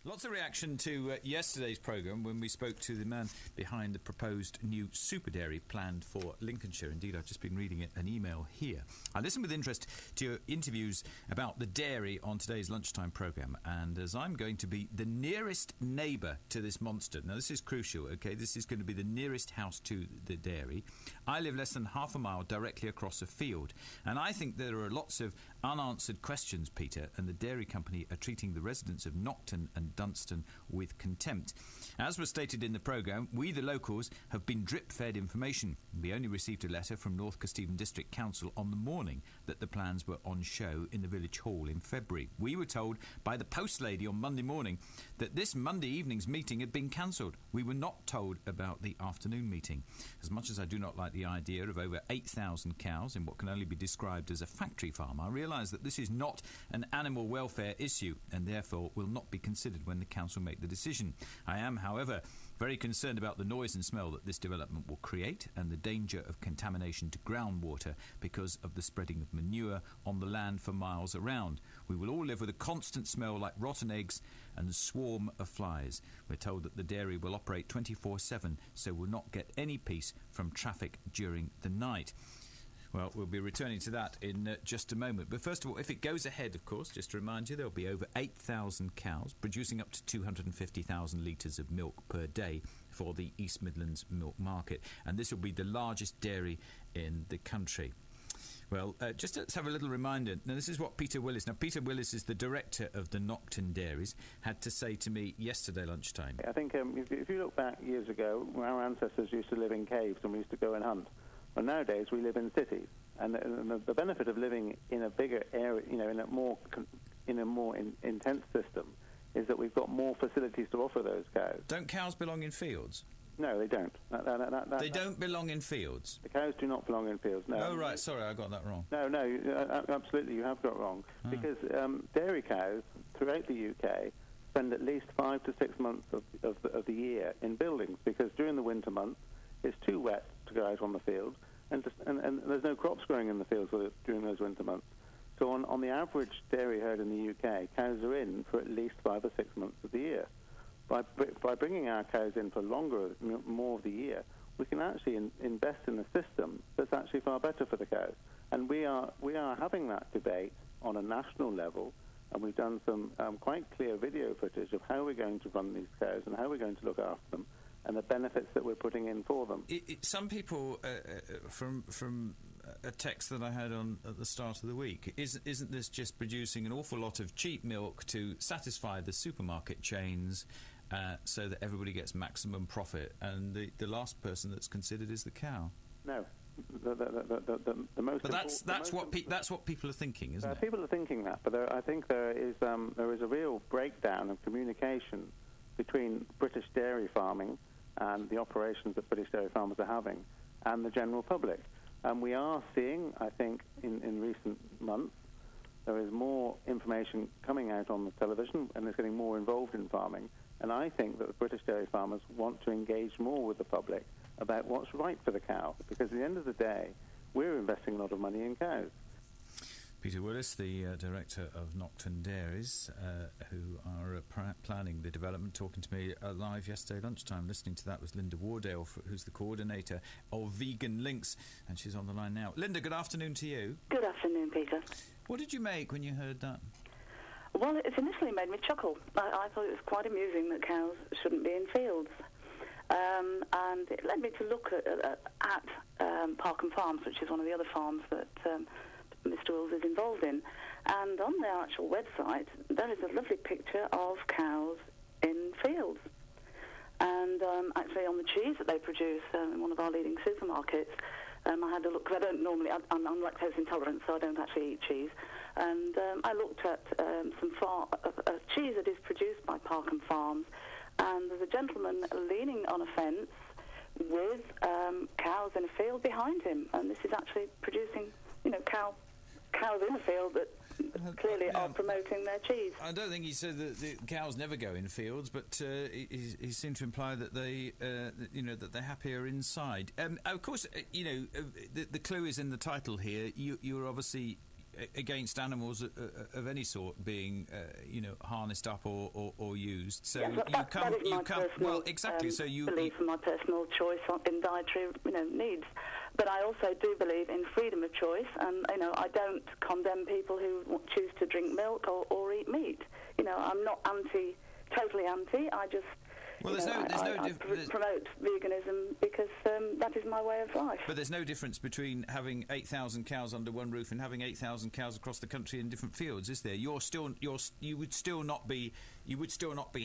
Lots of reaction to yesterday's programme when we spoke to the man behind the proposed new super dairy planned for Lincolnshire. Indeed, I've just been reading an email here. I listened with interest to your interviews about the dairy on today's lunchtime programme, and as I'm going to be the nearest neighbour to this monster, now this is crucial, OK, this is going to be the nearest house to the dairy. I live less than half a mile directly across a field, and I think there are lots of unanswered questions, Peter, and the dairy company are treating the residents of Nocton and Dunstan with contempt. As was stated in the programme, we the locals have been drip-fed information. We only received a letter from North Kesteven District Council on the morning that the plans were on show in the village hall in February. We were told by the post lady on Monday morning that this Monday evening's meeting had been cancelled. We were not told about the afternoon meeting. As much as I do not like the idea of over 8,000 cows in what can only be described as a factory farm, I realise that this is not an animal welfare issue and therefore will not be considered when the council make the decision. I am, however, very concerned about the noise and smell that this development will create and the danger of contamination to groundwater because of the spreading of manure on the land for miles around. We will all live with a constant smell like rotten eggs and a swarm of flies. We're told that the dairy will operate 24/7, so we'll not get any peace from traffic during the night. Well, we'll be returning to that in just a moment. But first of all, if it goes ahead, of course, just to remind you, there'll be over 8,000 cows producing up to 250,000 litres of milk per day for the East Midlands milk market. And this will be the largest dairy in the country. Well, just let's have a little reminder. Now, this is what Peter Willis... Now, Peter Willis is the director of the Nocton Dairies, had to say to me yesterday lunchtime. I think if you look back years ago, our ancestors used to live in caves and we used to go and hunt. Well, nowadays we live in cities, and the benefit of living in a bigger area, in a more intense system, is that we've got more facilities to offer those cows. Don't cows belong in fields? No, they don't. They don't belong in fields? The cows do not belong in fields, no. Oh, right, sorry, I got that wrong. No, absolutely, you have got it wrong. Because dairy cows throughout the UK spend at least 5 to 6 months of the year in buildings, because during the winter months it's too wet to go out on the field, and there's no crops growing in the fields during those winter months. So on the average dairy herd in the UK, cows are in for at least 5 or 6 months of the year. By bringing our cows in for more of the year, we can actually invest in a system that's actually far better for the cows. And we are having that debate on a national level, and we've done some quite clear video footage of how we're going to run these cows and how we're going to look after them, and the benefits that we're putting in for them. Some people, from a text that I had on at the start of the week, isn't this just producing an awful lot of cheap milk to satisfy the supermarket chains so that everybody gets maximum profit, and the last person that's considered is the cow? No. The most. But that's what people are thinking, isn't it? People are thinking that, but I think there is a real breakdown of communication between British dairy farming and the operations that British dairy farmers are having and the general public. And we are seeing, I think, in recent months, there is more information coming out on the television and it's getting more involved in farming. And I think that the British dairy farmers want to engage more with the public about what's right for the cow, because at the end of the day, we're investing a lot of money in cows. Peter Willis, the director of Nocton Dairies, who are planning the development, talking to me live yesterday lunchtime. Listening to that was Linda Wardale, who's the coordinator of Vegan Links, and she's on the line now. Linda, good afternoon to you. Good afternoon, Peter. What did you make when you heard that? Well, it initially made me chuckle. I thought it was quite amusing that cows shouldn't be in fields. And it led me to look at Parkham Farms, which is one of the other farms that Mr. Wills is involved in. And on their actual website, there is a lovely picture of cows in fields. And actually on the cheese that they produce in one of our leading supermarkets, I had a look, because I'm lactose intolerant, so I don't actually eat cheese. And I looked at some cheese that is produced by Parkham Farms, and there's a gentleman leaning on a fence with cows in a field behind him. And this is actually producing, cows in a field that clearly are promoting their cheese. I don't think he said that the cows never go in fields, but he seemed to imply that that they're happier inside. Of course, the clue is in the title here. You're obviously against animals of any sort being, harnessed up or used. So that is my personal, exactly. So belief and my personal choice in dietary, needs. But I also do believe in freedom of choice, and I don't condemn people who choose to drink milk or eat meat. I'm not totally anti. I just I promote veganism because that is my way of life. But there's no difference between having 8,000 cows under one roof and having 8,000 cows across the country in different fields, is there? You would still not be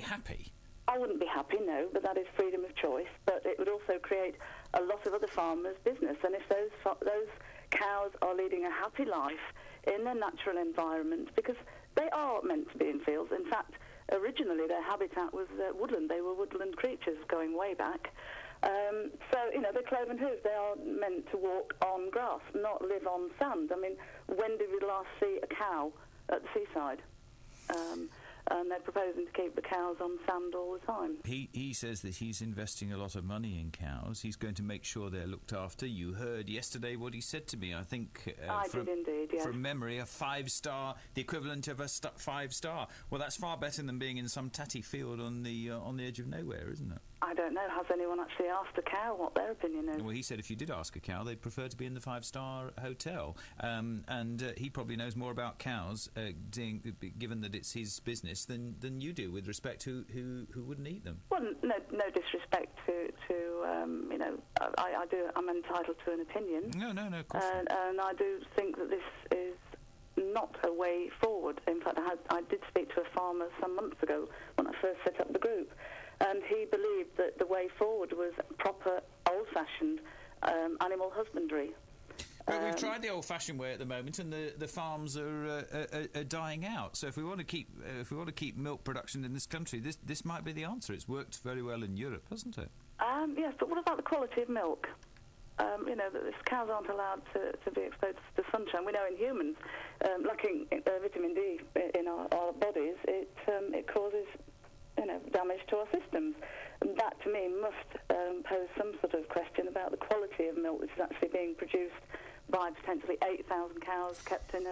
happy. I wouldn't be happy, no, but that is freedom of choice. But it would also create a lot of other farmers' business, and if those cows are leading a happy life in their natural environment, because they are meant to be in fields. In fact, originally their habitat was woodland. They were woodland creatures going way back. The cloven hooves, they are meant to walk on grass, not live on sand. I mean, when did we last see a cow at the seaside? And they're proposing to keep the cows on sand all the time. He says that he's investing a lot of money in cows. He's going to make sure they're looked after. You heard yesterday what he said to me. I think I did indeed, yes. From memory, a 5-star, the equivalent of a 5-star. Well, that's far better than being in some tatty field on the edge of nowhere, isn't it? I don't know. Has anyone actually asked a cow what their opinion is? Well, he said if you did ask a cow, they'd prefer to be in the 5-star hotel. And he probably knows more about cows, given that it's his business, than you do with respect to who wouldn't eat them. Well, no disrespect to I do. I'm entitled to an opinion. No, of course not. And I do think that this is not a way forward. In fact, I did speak to a farmer some months ago when I first set up the group, and he believed that the way forward was proper old-fashioned animal husbandry. But we've tried the old-fashioned way at the moment, and the farms are dying out. So if we want to keep milk production in this country, this might be the answer. It's worked very well in Europe, hasn't it? Yes, but what about the quality of milk? That cows aren't allowed to be exposed to sunshine. We know in humans, lacking vitamin D in our bodies, it causes damage to our systems. And that, to me, must pose some sort of question about the quality of milk which is actually being produced by potentially 8,000 cows kept in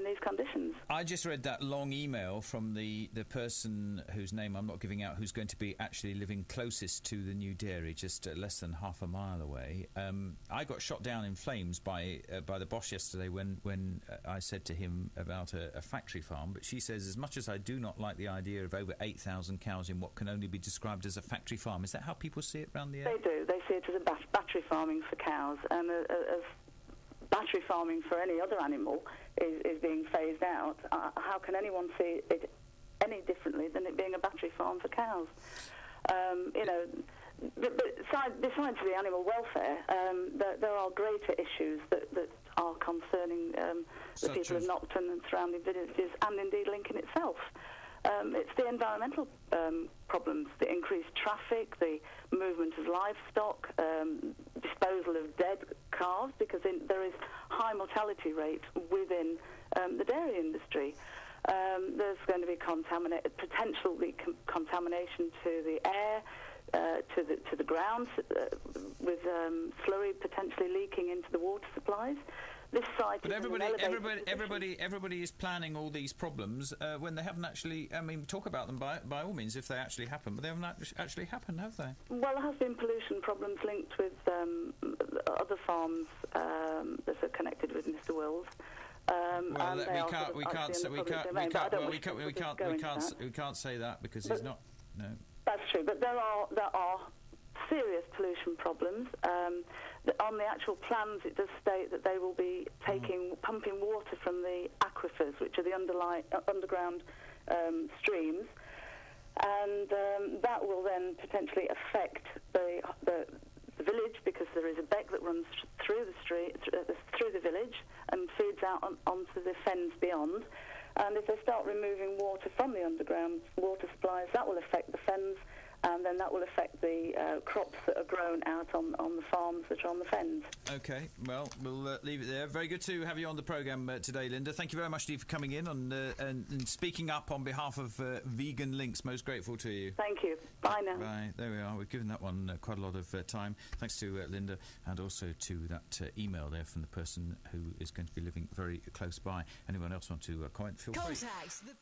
these conditions. I just read that long email from the person whose name I'm not giving out, who's going to be actually living closest to the new dairy, just less than half a mile away. I got shot down in flames by the boss yesterday when I said to him about a factory farm. But she says, as much as I do not like the idea of over 8,000 cows in what can only be described as a factory farm, is that how people see it around the area? They do. They see it as a battery farming for cows, and as battery farming for any other animal is being phased out. How can anyone see it any differently than it being a battery farm for cows? But besides the animal welfare, there are greater issues that are concerning the people of Nocton and surrounding villages, and indeed Lincoln itself. It's the environmental problems, the increased traffic, the movement of livestock, disposal of dead calves, because there is high mortality rate within the dairy industry. There's going to be potential contamination to the air, to the ground, with slurry potentially leaking into the water supplies. This site but everybody is planning all these problems when they haven't actually. I mean, talk about them by all means if they actually happen, but they haven't actually happened, have they? Well, there has been pollution problems linked with other farms that are connected with Mr. Wills. We can't say that because he's not. No. That's true, but there are serious pollution problems. On the actual plans, it does state that they will be pumping water from the aquifers, which are the underground streams, and that will then potentially affect the village, because there is a beck that runs through the village and feeds out onto the fens beyond. And if they start removing water from the underground water supplies, that will affect the fens and then that will affect the crops that are grown out on the farms that are on the fens. OK, well, we'll leave it there. Very good to have you on the programme today, Linda. Thank you very much, Steve, for coming in and speaking up on behalf of Vegan Links. Most grateful to you. Thank you. Bye now. Bye. There we are. We've given that one quite a lot of time. Thanks to Linda, and also to that email there from the person who is going to be living very close by. Anyone else want to comment? Feel free. Contact the